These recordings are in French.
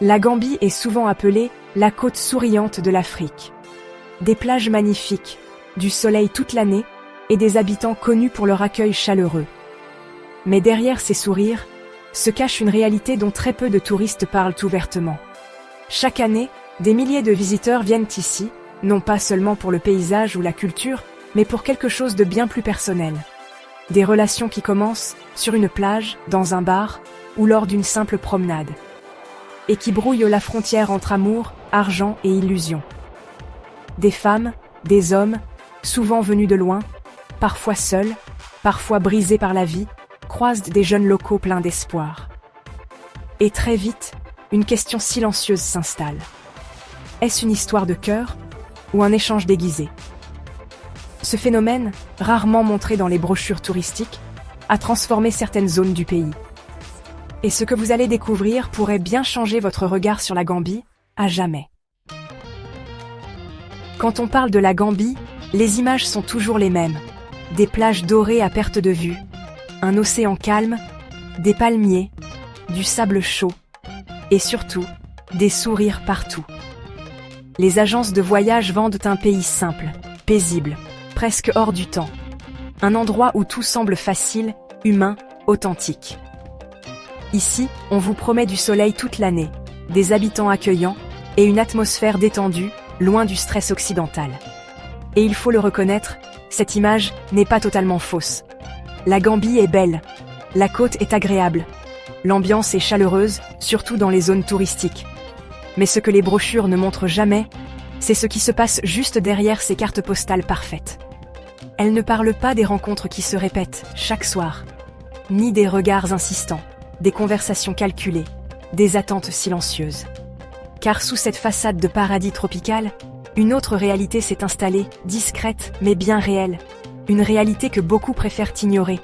La Gambie est souvent appelée la côte souriante de l'Afrique. Des plages magnifiques, du soleil toute l'année et des habitants connus pour leur accueil chaleureux. Mais derrière ces sourires, se cache une réalité dont très peu de touristes parlent ouvertement. Chaque année, des milliers de visiteurs viennent ici, non pas seulement pour le paysage ou la culture, mais pour quelque chose de bien plus personnel. Des relations qui commencent sur une plage, dans un bar ou lors d'une simple promenade. Et qui brouillent la frontière entre amour, argent et illusion. Des femmes, des hommes, souvent venus de loin, parfois seuls, parfois brisés par la vie, croisent des jeunes locaux pleins d'espoir. Et très vite, une question silencieuse s'installe. Est-ce une histoire de cœur ou un échange déguisé? Ce phénomène, rarement montré dans les brochures touristiques, a transformé certaines zones du pays. Et ce que vous allez découvrir pourrait bien changer votre regard sur la Gambie, à jamais. Quand on parle de la Gambie, les images sont toujours les mêmes. Des plages dorées à perte de vue, un océan calme, des palmiers, du sable chaud, et surtout, des sourires partout. Les agences de voyage vendent un pays simple, paisible, presque hors du temps. Un endroit où tout semble facile, humain, authentique. Ici, on vous promet du soleil toute l'année, des habitants accueillants et une atmosphère détendue, loin du stress occidental. Et il faut le reconnaître, cette image n'est pas totalement fausse. La Gambie est belle, la côte est agréable, l'ambiance est chaleureuse, surtout dans les zones touristiques. Mais ce que les brochures ne montrent jamais, c'est ce qui se passe juste derrière ces cartes postales parfaites. Elles ne parlent pas des rencontres qui se répètent chaque soir, ni des regards insistants, des conversations calculées, des attentes silencieuses. Car sous cette façade de paradis tropical, une autre réalité s'est installée, discrète mais bien réelle. Une réalité que beaucoup préfèrent ignorer,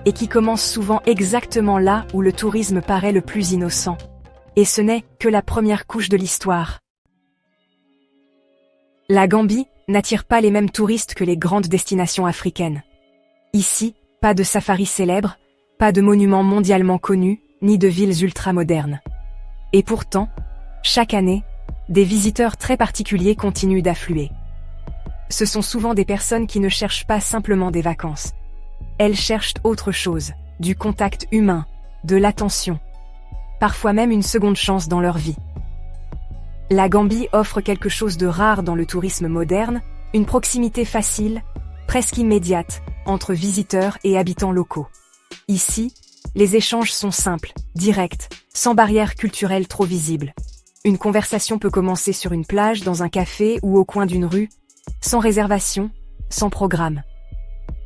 et qui commence souvent exactement là où le tourisme paraît le plus innocent. Et ce n'est que la première couche de l'histoire. La Gambie n'attire pas les mêmes touristes que les grandes destinations africaines. Ici, pas de safaris célèbres, pas de monuments mondialement connus, ni de villes ultramodernes. Et pourtant, chaque année, des visiteurs très particuliers continuent d'affluer. Ce sont souvent des personnes qui ne cherchent pas simplement des vacances. Elles cherchent autre chose, du contact humain, de l'attention, parfois même une seconde chance dans leur vie. La Gambie offre quelque chose de rare dans le tourisme moderne, une proximité facile, presque immédiate, entre visiteurs et habitants locaux. Ici, les échanges sont simples, directs, sans barrières culturelles trop visibles. Une conversation peut commencer sur une plage, dans un café ou au coin d'une rue, sans réservation, sans programme.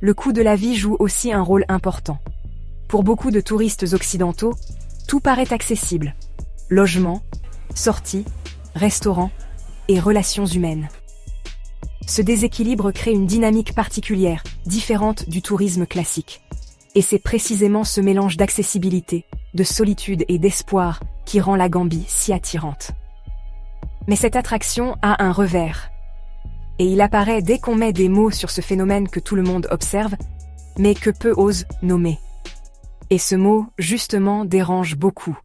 Le coût de la vie joue aussi un rôle important. Pour beaucoup de touristes occidentaux, tout paraît accessible. Logement, sorties, restaurants et relations humaines. Ce déséquilibre crée une dynamique particulière, différente du tourisme classique. Et c'est précisément ce mélange d'accessibilité, de solitude et d'espoir qui rend la Gambie si attirante. Mais cette attraction a un revers. Et il apparaît dès qu'on met des mots sur ce phénomène que tout le monde observe, mais que peu osent nommer. Et ce mot, justement, dérange beaucoup.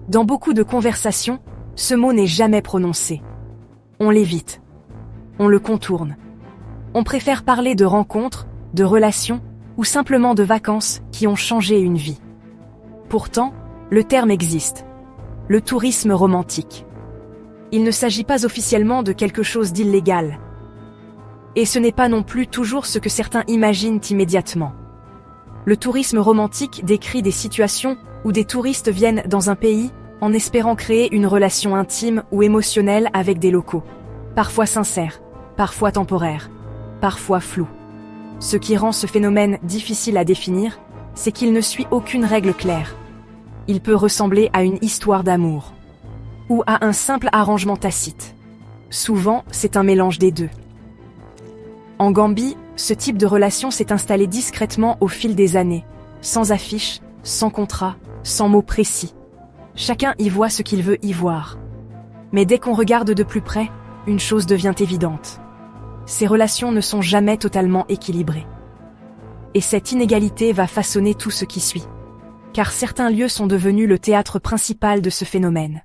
Dans beaucoup de conversations, ce mot n'est jamais prononcé. On l'évite. On le contourne. On préfère parler de rencontres, de relations, ou simplement de vacances qui ont changé une vie. Pourtant, le terme existe. Le tourisme romantique. Il ne s'agit pas officiellement de quelque chose d'illégal. Et ce n'est pas non plus toujours ce que certains imaginent immédiatement. Le tourisme romantique décrit des situations où des touristes viennent dans un pays en espérant créer une relation intime ou émotionnelle avec des locaux. Parfois sincères, parfois temporaires, parfois floues. Ce qui rend ce phénomène difficile à définir, c'est qu'il ne suit aucune règle claire. Il peut ressembler à une histoire d'amour ou à un simple arrangement tacite. Souvent, c'est un mélange des deux. En Gambie, ce type de relation s'est installé discrètement au fil des années, sans affiche, sans contrat, sans mots précis. Chacun y voit ce qu'il veut y voir. Mais dès qu'on regarde de plus près, une chose devient évidente. Ces relations ne sont jamais totalement équilibrées. Et cette inégalité va façonner tout ce qui suit. car certains lieux sont devenus le théâtre principal de ce phénomène.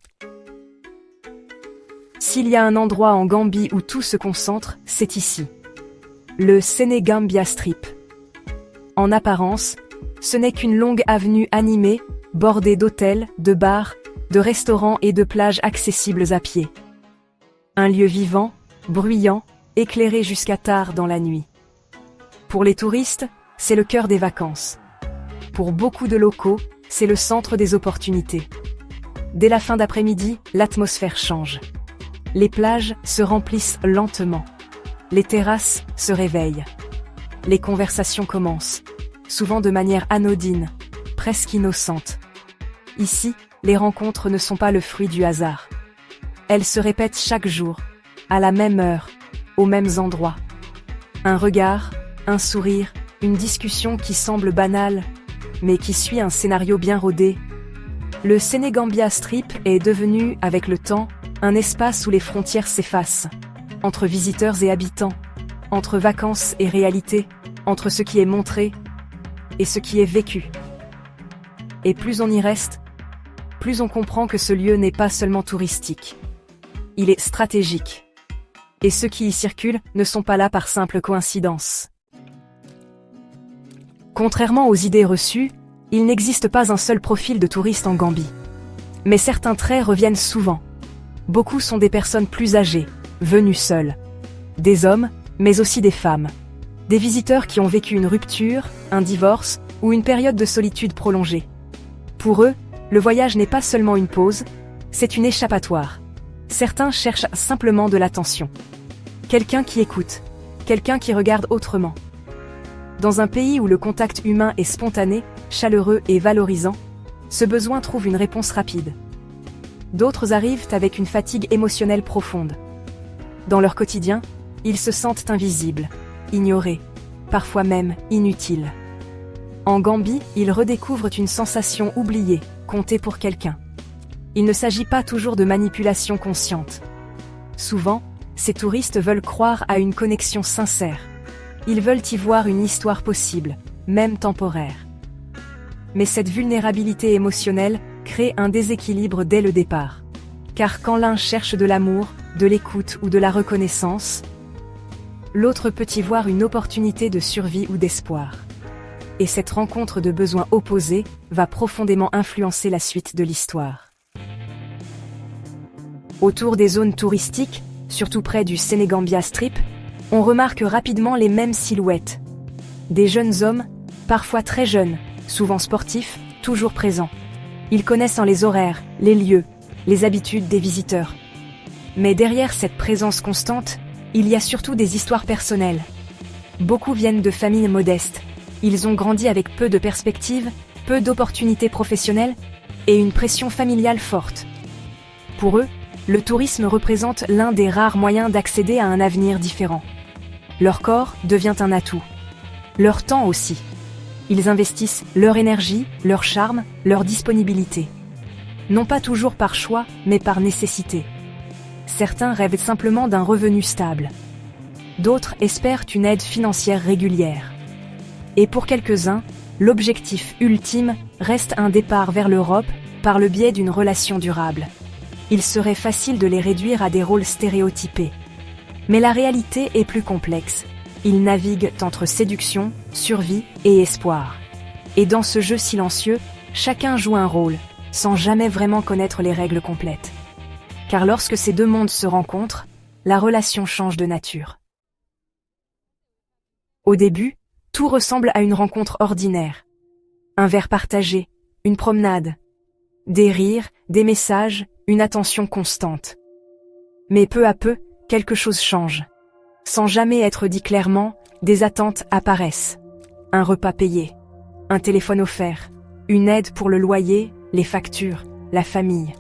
S'il y a un endroit en Gambie où tout se concentre, c'est ici. Le Senegambia Strip. En apparence, ce n'est qu'une longue avenue animée, bordée d'hôtels, de bars, de restaurants et de plages accessibles à pied. Un lieu vivant, bruyant, éclairé jusqu'à tard dans la nuit. Pour les touristes, c'est le cœur des vacances. Pour beaucoup de locaux, c'est le centre des opportunités. Dès la fin d'après-midi, l'atmosphère change. Les plages se remplissent lentement. Les terrasses se réveillent. Les conversations commencent, souvent de manière anodine, presque innocente. Ici, les rencontres ne sont pas le fruit du hasard. Elles se répètent chaque jour, à la même heure, aux mêmes endroits. Un regard, un sourire, une discussion qui semble banale, mais qui suit un scénario bien rodé. Le Senegambia Strip est devenu, avec le temps, un espace où les frontières s'effacent, entre visiteurs et habitants, entre vacances et réalité, entre ce qui est montré et ce qui est vécu. Et plus on y reste, plus on comprend que ce lieu n'est pas seulement touristique. Il est stratégique. Et ceux qui y circulent ne sont pas là par simple coïncidence. Contrairement aux idées reçues, il n'existe pas un seul profil de touriste en Gambie. Mais certains traits reviennent souvent. Beaucoup sont des personnes plus âgées, venues seules. Des hommes, mais aussi des femmes. Des visiteurs qui ont vécu une rupture, un divorce ou une période de solitude prolongée. Pour eux, le voyage n'est pas seulement une pause, c'est une échappatoire. Certains cherchent simplement de l'attention. Quelqu'un qui écoute, quelqu'un qui regarde autrement. Dans un pays où le contact humain est spontané, chaleureux et valorisant, ce besoin trouve une réponse rapide. D'autres arrivent avec une fatigue émotionnelle profonde. Dans leur quotidien, ils se sentent invisibles, ignorés, parfois même inutiles. En Gambie, ils redécouvrent une sensation oubliée, comptée pour quelqu'un. Il ne s'agit pas toujours de manipulation consciente. Souvent, ces touristes veulent croire à une connexion sincère. Ils veulent y voir une histoire possible, même temporaire. Mais cette vulnérabilité émotionnelle crée un déséquilibre dès le départ. Car quand l'un cherche de l'amour, de l'écoute ou de la reconnaissance, l'autre peut y voir une opportunité de survie ou d'espoir. Et cette rencontre de besoins opposés va profondément influencer la suite de l'histoire. Autour des zones touristiques, surtout près du Senegambia Strip, on remarque rapidement les mêmes silhouettes. Des jeunes hommes, parfois très jeunes, souvent sportifs, toujours présents. Ils connaissent les horaires, les lieux, les habitudes des visiteurs. Mais derrière cette présence constante, il y a surtout des histoires personnelles. Beaucoup viennent de familles modestes. Ils ont grandi avec peu de perspectives, peu d'opportunités professionnelles et une pression familiale forte. Pour eux, le tourisme représente l'un des rares moyens d'accéder à un avenir différent. Leur corps devient un atout. Leur temps aussi. Ils investissent leur énergie, leur charme, leur disponibilité. Non pas toujours par choix, mais par nécessité. Certains rêvent simplement d'un revenu stable. D'autres espèrent une aide financière régulière. Et pour quelques-uns, l'objectif ultime reste un départ vers l'Europe par le biais d'une relation durable. Il serait facile de les réduire à des rôles stéréotypés. Mais la réalité est plus complexe. Ils naviguent entre séduction, survie et espoir. Et dans ce jeu silencieux, chacun joue un rôle, sans jamais vraiment connaître les règles complètes. Car lorsque ces deux mondes se rencontrent, la relation change de nature. Au début, tout ressemble à une rencontre ordinaire. Un verre partagé, une promenade. Des rires, des messages, une attention constante. Mais peu à peu, quelque chose change. Sans jamais être dit clairement, des attentes apparaissent. Un repas payé, un téléphone offert, une aide pour le loyer, les factures, la famille.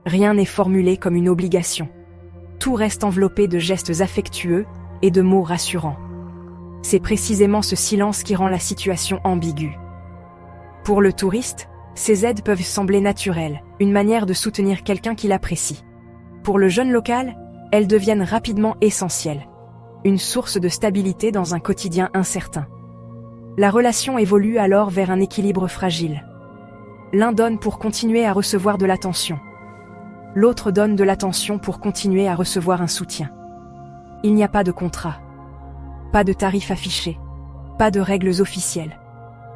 Rien n'est formulé comme une obligation. Tout reste enveloppé de gestes affectueux et de mots rassurants. C'est précisément ce silence qui rend la situation ambiguë. Pour le touriste, ces aides peuvent sembler naturelles, une manière de soutenir quelqu'un qu'il apprécie. Pour le jeune local, elles deviennent rapidement essentielles. Une source de stabilité dans un quotidien incertain. La relation évolue alors vers un équilibre fragile. L'un donne pour continuer à recevoir de l'attention. L'autre donne de l'attention pour continuer à recevoir un soutien. Il n'y a pas de contrat, pas de tarif affiché, pas de règles officielles.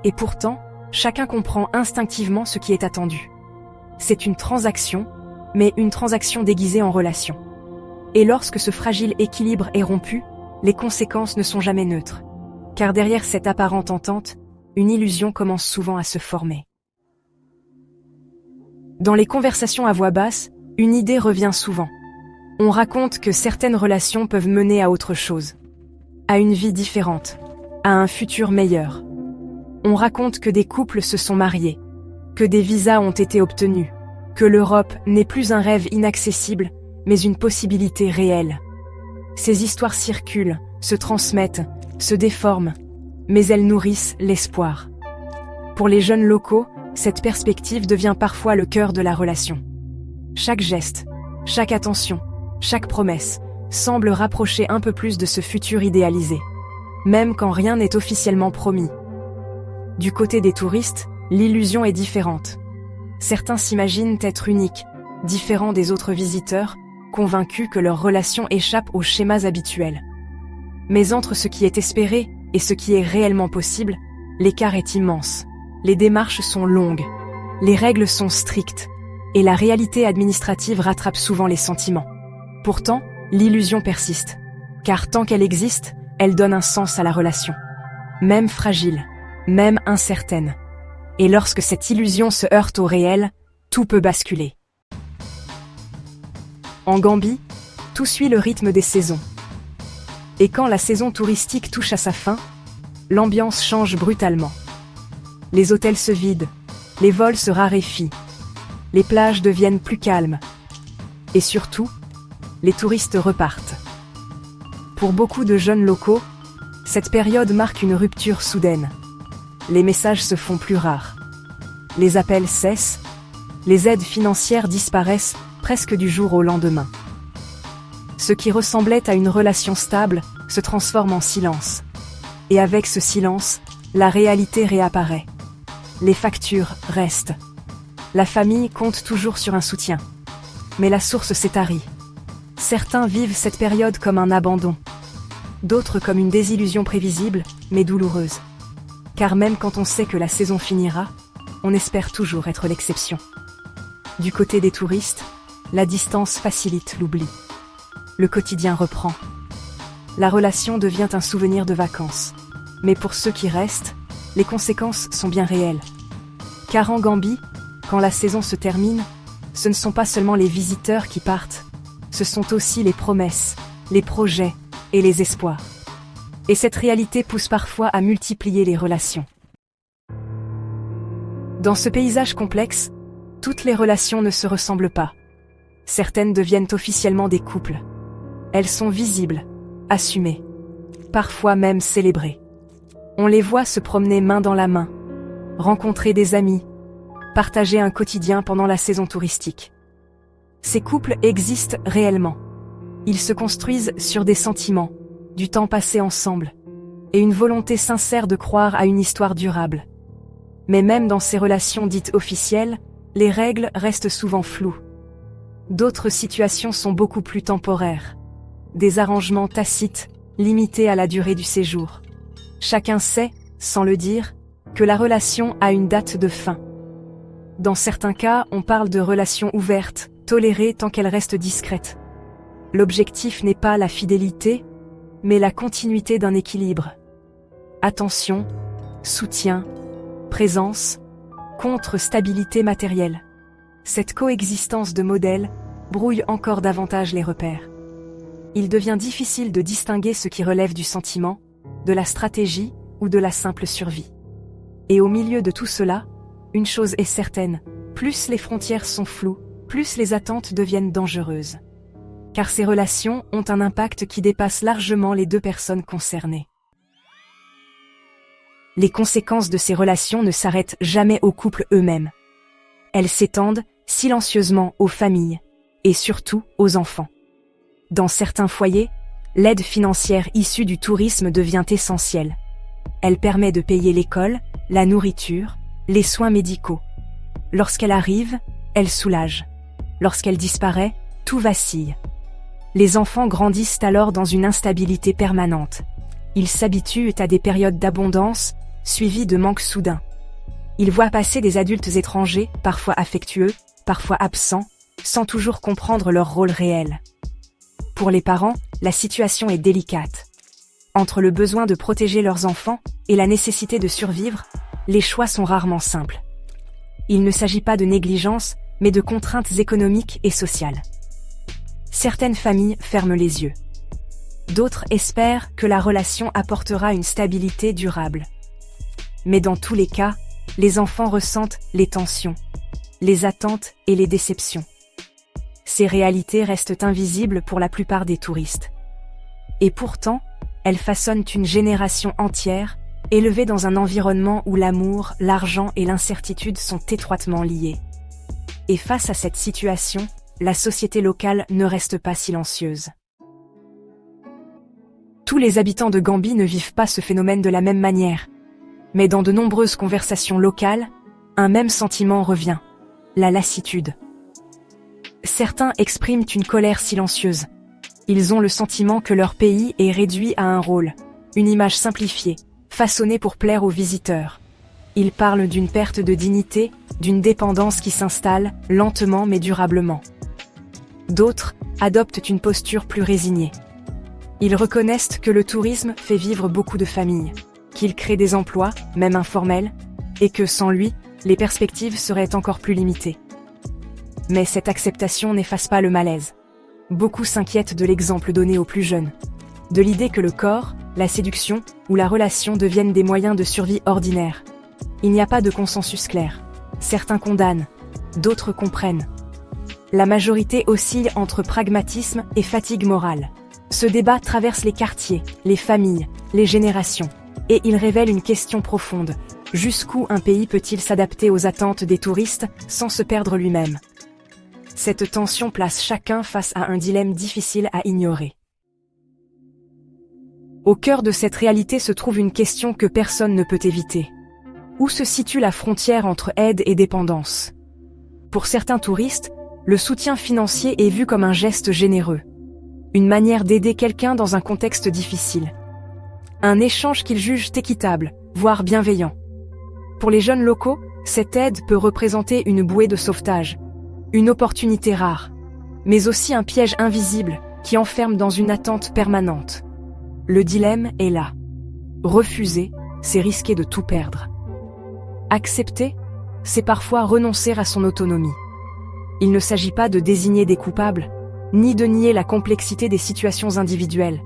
Et pourtant, chacun comprend instinctivement ce qui est attendu. C'est une transaction, mais une transaction déguisée en relation. Et lorsque ce fragile équilibre est rompu, les conséquences ne sont jamais neutres. Car derrière cette apparente entente, une illusion commence souvent à se former. Dans les conversations à voix basse, une idée revient souvent. On raconte que certaines relations peuvent mener à autre chose, à une vie différente, à un futur meilleur. On raconte que des couples se sont mariés, que des visas ont été obtenus, que l'Europe n'est plus un rêve inaccessible, mais une possibilité réelle. Ces histoires circulent, se transmettent, se déforment, mais elles nourrissent l'espoir. Pour les jeunes locaux, cette perspective devient parfois le cœur de la relation. Chaque geste, chaque attention, chaque promesse semble rapprocher un peu plus de ce futur idéalisé, même quand rien n'est officiellement promis. Du côté des touristes, l'illusion est différente. Certains s'imaginent être uniques, différents des autres visiteurs, convaincus que leur relation échappe aux schémas habituels. Mais entre ce qui est espéré et ce qui est réellement possible, l'écart est immense. Les démarches sont longues, les règles sont strictes, et la réalité administrative rattrape souvent les sentiments. Pourtant, l'illusion persiste, car tant qu'elle existe, elle donne un sens à la relation. Même fragile, même incertaine. Et lorsque cette illusion se heurte au réel, tout peut basculer. En Gambie, tout suit le rythme des saisons. Et quand la saison touristique touche à sa fin, l'ambiance change brutalement. Les hôtels se vident, les vols se raréfient, les plages deviennent plus calmes. Et surtout, les touristes repartent. Pour beaucoup de jeunes locaux, cette période marque une rupture soudaine. Les messages se font plus rares. Les appels cessent, les aides financières disparaissent presque du jour au lendemain. Ce qui ressemblait à une relation stable se transforme en silence. Et avec ce silence, la réalité réapparaît. Les factures restent. La famille compte toujours sur un soutien. Mais la source s'est tarie. Certains vivent cette période comme un abandon. D'autres comme une désillusion prévisible, mais douloureuse. Car même quand on sait que la saison finira, on espère toujours être l'exception. Du côté des touristes, la distance facilite l'oubli. Le quotidien reprend. La relation devient un souvenir de vacances. Mais pour ceux qui restent, les conséquences sont bien réelles. Car en Gambie, quand la saison se termine, ce ne sont pas seulement les visiteurs qui partent, ce sont aussi les promesses, les projets et les espoirs. Et cette réalité pousse parfois à multiplier les relations. Dans ce paysage complexe, toutes les relations ne se ressemblent pas. Certaines deviennent officiellement des couples. Elles sont visibles, assumées, parfois même célébrées. On les voit se promener main dans la main, rencontrer des amis, partager un quotidien pendant la saison touristique. Ces couples existent réellement. Ils se construisent sur des sentiments, du temps passé ensemble, et une volonté sincère de croire à une histoire durable. Mais même dans ces relations dites officielles, les règles restent souvent floues. D'autres situations sont beaucoup plus temporaires. Des arrangements tacites, limités à la durée du séjour. Chacun sait, sans le dire, que la relation a une date de fin. Dans certains cas, on parle de relations ouvertes, tolérées tant qu'elles restent discrètes. L'objectif n'est pas la fidélité, mais la continuité d'un équilibre. Attention, soutien, présence, contre stabilité matérielle. Cette coexistence de modèles brouille encore davantage les repères. Il devient difficile de distinguer ce qui relève du sentiment, de la stratégie ou de la simple survie. Et au milieu de tout cela, une chose est certaine, plus les frontières sont floues, plus les attentes deviennent dangereuses. Car ces relations ont un impact qui dépasse largement les deux personnes concernées. Les conséquences de ces relations ne s'arrêtent jamais aux couples eux-mêmes. Elles s'étendent silencieusement aux familles et surtout aux enfants. Dans certains foyers, l'aide financière issue du tourisme devient essentielle. Elle permet de payer l'école, la nourriture, les soins médicaux. Lorsqu'elle arrive, elle soulage. Lorsqu'elle disparaît, tout vacille. Les enfants grandissent alors dans une instabilité permanente. Ils s'habituent à des périodes d'abondance, suivies de manques soudains. Ils voient passer des adultes étrangers, parfois affectueux, parfois absents, sans toujours comprendre leur rôle réel. Pour les parents, la situation est délicate. Entre le besoin de protéger leurs enfants et la nécessité de survivre, les choix sont rarement simples. Il ne s'agit pas de négligence, mais de contraintes économiques et sociales. Certaines familles ferment les yeux. D'autres espèrent que la relation apportera une stabilité durable. Mais dans tous les cas, les enfants ressentent les tensions, les attentes et les déceptions. Ces réalités restent invisibles pour la plupart des touristes. Et pourtant, elles façonnent une génération entière, élevée dans un environnement où l'amour, l'argent et l'incertitude sont étroitement liés. Et face à cette situation, la société locale ne reste pas silencieuse. Tous les habitants de Gambie ne vivent pas ce phénomène de la même manière. Mais dans de nombreuses conversations locales, un même sentiment revient, la lassitude. Certains expriment une colère silencieuse. Ils ont le sentiment que leur pays est réduit à un rôle, une image simplifiée, façonnée pour plaire aux visiteurs. Ils parlent d'une perte de dignité, d'une dépendance qui s'installe, lentement mais durablement. D'autres adoptent une posture plus résignée. Ils reconnaissent que le tourisme fait vivre beaucoup de familles, qu'il crée des emplois, même informels, et que sans lui, les perspectives seraient encore plus limitées. Mais cette acceptation n'efface pas le malaise. Beaucoup s'inquiètent de l'exemple donné aux plus jeunes, de l'idée que le corps, la séduction ou la relation deviennent des moyens de survie ordinaires. Il n'y a pas de consensus clair. Certains condamnent, d'autres comprennent. La majorité oscille entre pragmatisme et fatigue morale. Ce débat traverse les quartiers, les familles, les générations, et il révèle une question profonde. Jusqu'où un pays peut-il s'adapter aux attentes des touristes sans se perdre lui-même ? Cette tension place chacun face à un dilemme difficile à ignorer. Au cœur de cette réalité se trouve une question que personne ne peut éviter. Où se situe la frontière entre aide et dépendance ? Pour certains touristes, le soutien financier est vu comme un geste généreux. Une manière d'aider quelqu'un dans un contexte difficile. Un échange qu'ils jugent équitable, voire bienveillant. Pour les jeunes locaux, cette aide peut représenter une bouée de sauvetage, une opportunité rare, mais aussi un piège invisible qui enferme dans une attente permanente. Le dilemme est là. Refuser, c'est risquer de tout perdre. Accepter, c'est parfois renoncer à son autonomie. Il ne s'agit pas de désigner des coupables, ni de nier la complexité des situations individuelles.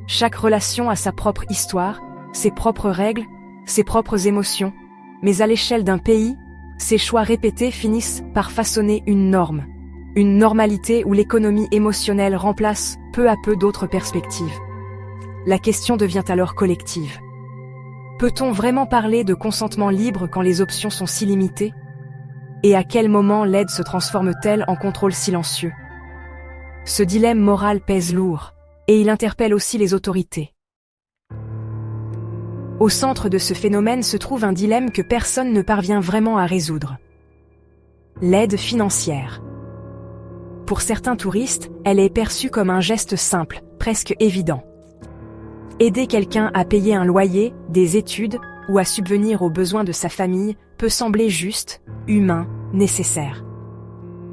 Chaque relation a sa propre histoire, ses propres règles, ses propres émotions, mais à l'échelle d'un pays, ces choix répétés finissent par façonner une norme, une normalité où l'économie émotionnelle remplace peu à peu d'autres perspectives. La question devient alors collective. Peut-on vraiment parler de consentement libre quand les options sont si limitées ? Et à quel moment l'aide se transforme-t-elle en contrôle silencieux ? Ce dilemme moral pèse lourd, et il interpelle aussi les autorités. Au centre de ce phénomène se trouve un dilemme que personne ne parvient vraiment à résoudre. L'aide financière. Pour certains touristes, elle est perçue comme un geste simple, presque évident. Aider quelqu'un à payer un loyer, des études ou à subvenir aux besoins de sa famille peut sembler juste, humain, nécessaire.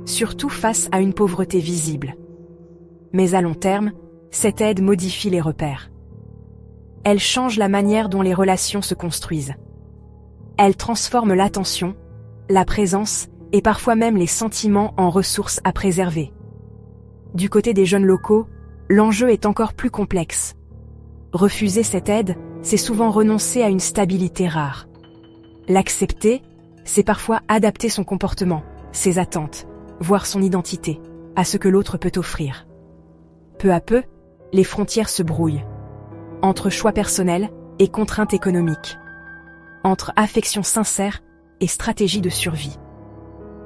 Surtout face à une pauvreté visible. Mais à long terme, cette aide modifie les repères. Elle change la manière dont les relations se construisent. Elle transforme l'attention, la présence et parfois même les sentiments en ressources à préserver. Du côté des jeunes locaux, l'enjeu est encore plus complexe. Refuser cette aide, c'est souvent renoncer à une stabilité rare. L'accepter, c'est parfois adapter son comportement, ses attentes, voire son identité, à ce que l'autre peut offrir. Peu à peu, les frontières se brouillent. Entre choix personnels et contraintes économiques. Entre affection sincère et stratégie de survie.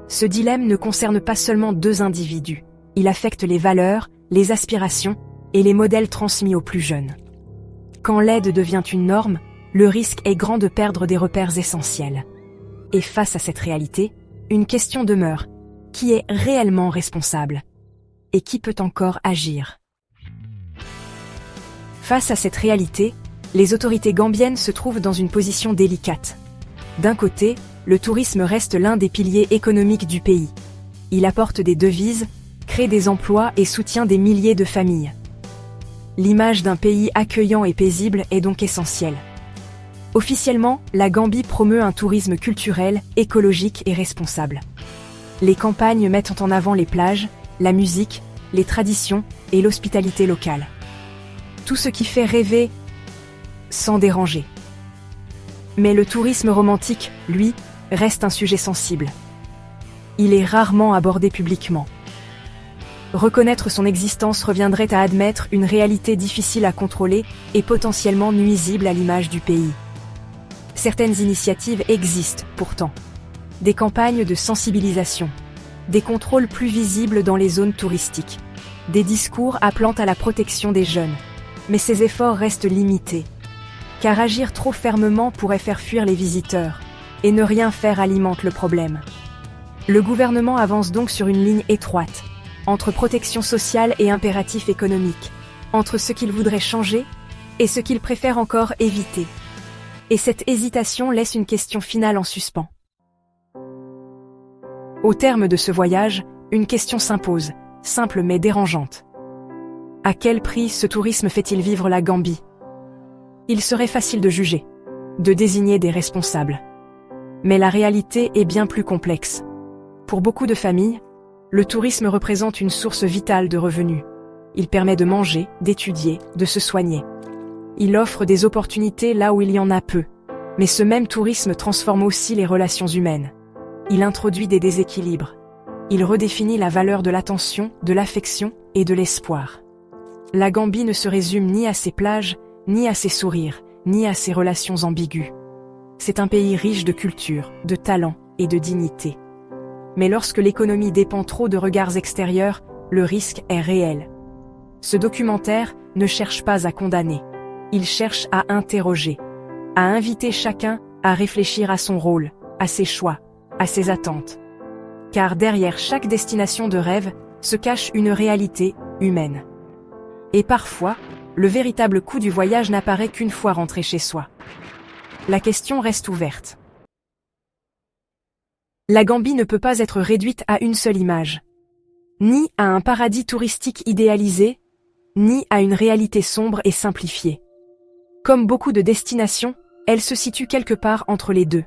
Ce dilemme ne concerne pas seulement deux individus. Il affecte les valeurs, les aspirations et les modèles transmis aux plus jeunes. Quand l'aide devient une norme, le risque est grand de perdre des repères essentiels. Et face à cette réalité, une question demeure. Qui est réellement responsable? Et qui peut encore agir? Face à cette réalité, les autorités gambiennes se trouvent dans une position délicate. D'un côté, le tourisme reste l'un des piliers économiques du pays. Il apporte des devises, crée des emplois et soutient des milliers de familles. L'image d'un pays accueillant et paisible est donc essentielle. Officiellement, la Gambie promeut un tourisme culturel, écologique et responsable. Les campagnes mettent en avant les plages, la musique, les traditions et l'hospitalité locale. Tout ce qui fait rêver sans déranger. Mais le tourisme romantique, lui, reste un sujet sensible. Il est rarement abordé publiquement. Reconnaître son existence reviendrait à admettre une réalité difficile à contrôler et potentiellement nuisible à l'image du pays. Certaines initiatives existent, pourtant. Des campagnes de sensibilisation, des contrôles plus visibles dans les zones touristiques, des discours appelant à la protection des jeunes. Mais ces efforts restent limités, car agir trop fermement pourrait faire fuir les visiteurs, et ne rien faire alimente le problème. Le gouvernement avance donc sur une ligne étroite, entre protection sociale et impératif économique, entre ce qu'il voudrait changer et ce qu'il préfère encore éviter. Et cette hésitation laisse une question finale en suspens. Au terme de ce voyage, une question s'impose, simple mais dérangeante. À quel prix ce tourisme fait-il vivre la Gambie? Il serait facile de juger, de désigner des responsables. Mais la réalité est bien plus complexe. Pour beaucoup de familles, le tourisme représente une source vitale de revenus. Il permet de manger, d'étudier, de se soigner. Il offre des opportunités là où il y en a peu. Mais ce même tourisme transforme aussi les relations humaines. Il introduit des déséquilibres. Il redéfinit la valeur de l'attention, de l'affection et de l'espoir. La Gambie ne se résume ni à ses plages, ni à ses sourires, ni à ses relations ambiguës. C'est un pays riche de culture, de talent et de dignité. Mais lorsque l'économie dépend trop de regards extérieurs, le risque est réel. Ce documentaire ne cherche pas à condamner. Il cherche à interroger, à inviter chacun à réfléchir à son rôle, à ses choix, à ses attentes. Car derrière chaque destination de rêve se cache une réalité humaine. Et parfois, le véritable coût du voyage n'apparaît qu'une fois rentré chez soi. La question reste ouverte. La Gambie ne peut pas être réduite à une seule image. Ni à un paradis touristique idéalisé, ni à une réalité sombre et simplifiée. Comme beaucoup de destinations, elle se situe quelque part entre les deux.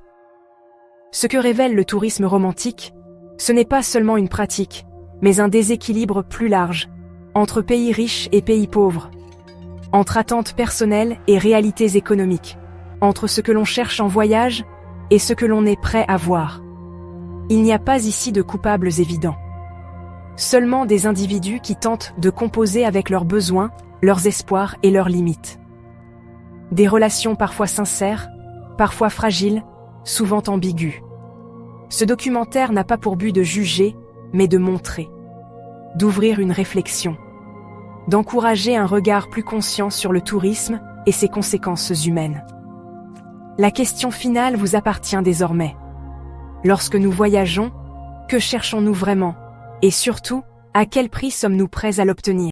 Ce que révèle le tourisme romantique, ce n'est pas seulement une pratique, mais un déséquilibre plus large, entre pays riches et pays pauvres, entre attentes personnelles et réalités économiques, entre ce que l'on cherche en voyage et ce que l'on est prêt à voir. Il n'y a pas ici de coupables évidents. Seulement des individus qui tentent de composer avec leurs besoins, leurs espoirs et leurs limites. Des relations parfois sincères, parfois fragiles, souvent ambiguës. Ce documentaire n'a pas pour but de juger, mais de montrer, d'ouvrir une réflexion, d'encourager un regard plus conscient sur le tourisme et ses conséquences humaines. La question finale vous appartient désormais. Lorsque nous voyageons, que cherchons-nous vraiment? Et surtout, à quel prix sommes-nous prêts à l'obtenir?